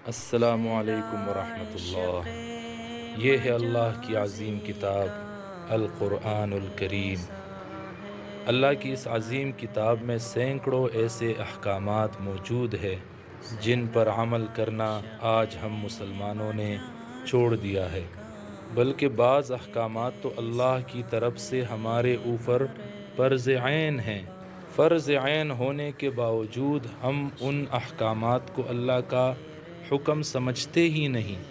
السلام علیکم ورحمۃ اللہ۔ یہ ہے اللہ کی عظیم کتاب القرآن الکریم۔ اللہ کی اس عظیم کتاب میں سینکڑوں ایسے احکامات موجود ہے جن پر عمل کرنا آج ہم مسلمانوں نے چھوڑ دیا ہے، بلکہ بعض احکامات تو اللہ کی طرف سے ہمارے اوپر فرض عین ہیں۔ فرض عین ہونے کے باوجود ہم ان احکامات کو اللہ کا حکم سمجھتے ہی نہیں،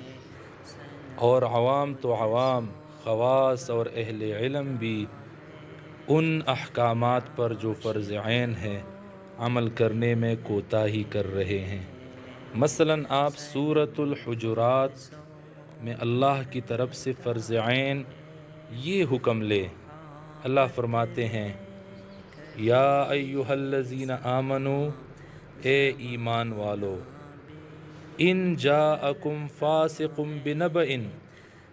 اور عوام تو عوام، خواص اور اہل علم بھی ان احکامات پر جو فرض عین ہے عمل کرنے میں کوتاہی کر رہے ہیں۔ مثلاً آپ سورۃ الحجرات میں اللہ کی طرف سے فرض عین یہ حکم لے، اللہ فرماتے ہیں یا ایھا الذین آمنو، اے ایمان والو، ان جاءکم فاسق بنبأ،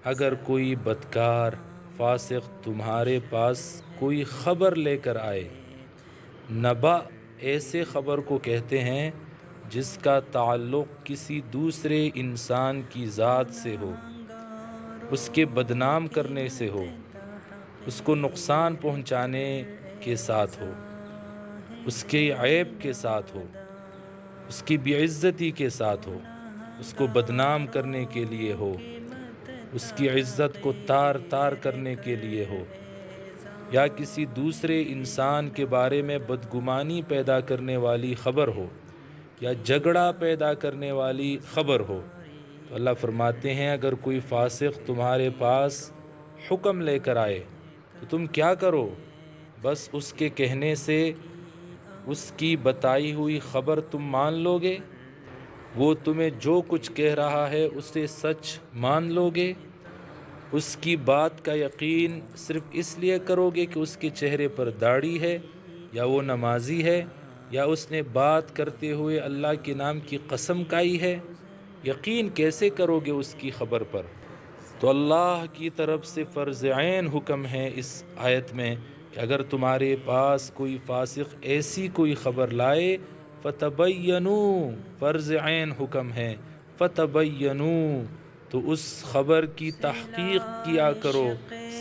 اگر کوئی بدکار فاسق تمہارے پاس کوئی خبر لے کر آئے۔ نبأ ایسے خبر کو کہتے ہیں جس کا تعلق کسی دوسرے انسان کی ذات سے ہو، اس کے بدنام کرنے سے ہو، اس کو نقصان پہنچانے کے ساتھ ہو، اس کے عیب کے ساتھ ہو، اس کی بے عزتی کے ساتھ ہو، اس کو بدنام کرنے کے لیے ہو، اس کی عزت کو تار تار کرنے کے لیے ہو، یا کسی دوسرے انسان کے بارے میں بدگمانی پیدا کرنے والی خبر ہو، یا جھگڑا پیدا کرنے والی خبر ہو، تو اللہ فرماتے ہیں اگر کوئی فاسق تمہارے پاس حکم لے کر آئے تو تم کیا کرو؟ بس اس کے کہنے سے اس کی بتائی ہوئی خبر تم مان لو گے؟ وہ تمہیں جو کچھ کہہ رہا ہے اسے سچ مان لو گے؟ اس کی بات کا یقین صرف اس لیے کرو گے کہ اس کے چہرے پر داڑھی ہے، یا وہ نمازی ہے، یا اس نے بات کرتے ہوئے اللہ کے نام کی قسم کھائی ہے؟ یقین کیسے کرو گے اس کی خبر پر؟ تو اللہ کی طرف سے فرض عین حکم ہے اس آیت میں کہ اگر تمہارے پاس کوئی فاسق ایسی کوئی خبر لائے، فتبینوا، فرض عین حکم ہے، فتبینوا، تو اس خبر کی تحقیق کیا کرو،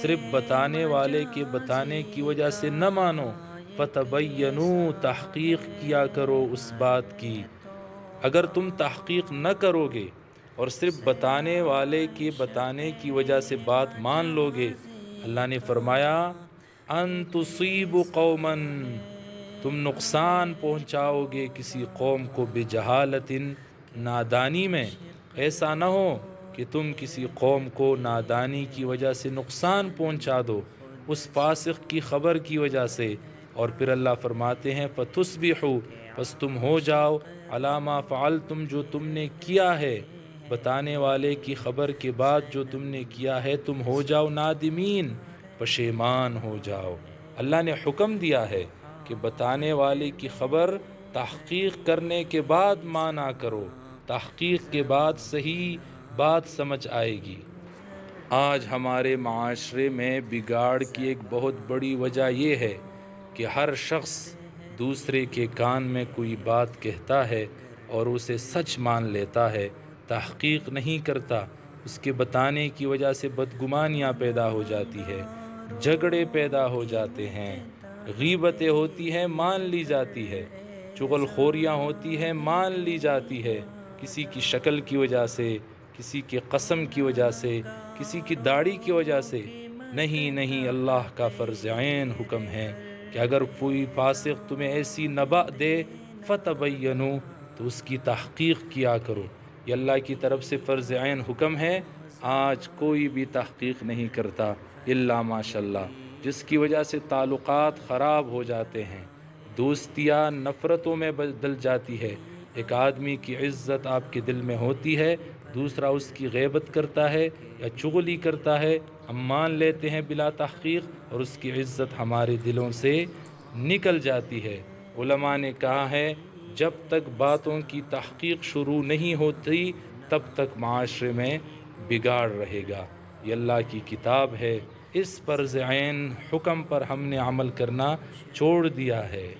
صرف بتانے والے کے بتانے کی وجہ سے نہ مانو، فتبینوا، تحقیق کیا کرو اس بات کی۔ اگر تم تحقیق نہ کرو گے اور صرف بتانے والے کے بتانے کی وجہ سے بات مان لو گے، اللہ نے فرمایا ان تصیبوا قوما، تم نقصان پہنچاؤ گے کسی قوم کو، بجہالت، نادانی میں۔ ایسا نہ ہو کہ تم کسی قوم کو نادانی کی وجہ سے نقصان پہنچا دو اس فاسق کی خبر کی وجہ سے، اور پھر اللہ فرماتے ہیں فتصبحوا، پس تم ہو جاؤ، علی ما فعلتم، جو تم نے کیا ہے، بتانے والے کی خبر کے بعد جو تم نے کیا ہے تم ہو جاؤ نادمین، پشیمان ہو جاؤ۔ اللہ نے حکم دیا ہے کہ بتانے والے کی خبر تحقیق کرنے کے بعد مانا کرو، تحقیق کے بعد صحیح بات سمجھ آئے گی۔ آج ہمارے معاشرے میں بگاڑ کی ایک بہت بڑی وجہ یہ ہے کہ ہر شخص دوسرے کے کان میں کوئی بات کہتا ہے اور اسے سچ مان لیتا ہے، تحقیق نہیں کرتا۔ اس کے بتانے کی وجہ سے بدگمانیاں پیدا ہو جاتی ہے، جھگڑے پیدا ہو جاتے ہیں، غیبتیں ہوتی ہیں مان لی جاتی ہے، چغل خوریاں ہوتی ہیں مان لی جاتی ہے، کسی کی شکل کی وجہ سے، کسی کی قسم کی وجہ سے، کسی کی داڑھی کی وجہ سے۔ نہیں نہیں، اللہ کا فرض عین حکم ہے کہ اگر کوئی فاسق تمہیں ایسی نبأ دے، فتبینوا، تو اس کی تحقیق کیا کرو۔ یہ اللہ کی طرف سے فرض عین حکم ہے۔ آج کوئی بھی تحقیق نہیں کرتا الا ماشاءاللہ، جس کی وجہ سے تعلقات خراب ہو جاتے ہیں، دوستیاں نفرتوں میں بدل جاتی ہے۔ ایک آدمی کی عزت آپ کے دل میں ہوتی ہے، دوسرا اس کی غیبت کرتا ہے یا چغلی کرتا ہے، ہم مان لیتے ہیں بلا تحقیق، اور اس کی عزت ہمارے دلوں سے نکل جاتی ہے۔ علماء نے کہا ہے جب تک باتوں کی تحقیق شروع نہیں ہوتی تب تک معاشرے میں بگاڑ رہے گا۔ یہ اللہ کی کتاب ہے، اس فرض عین حکم پر ہم نے عمل کرنا چھوڑ دیا ہے۔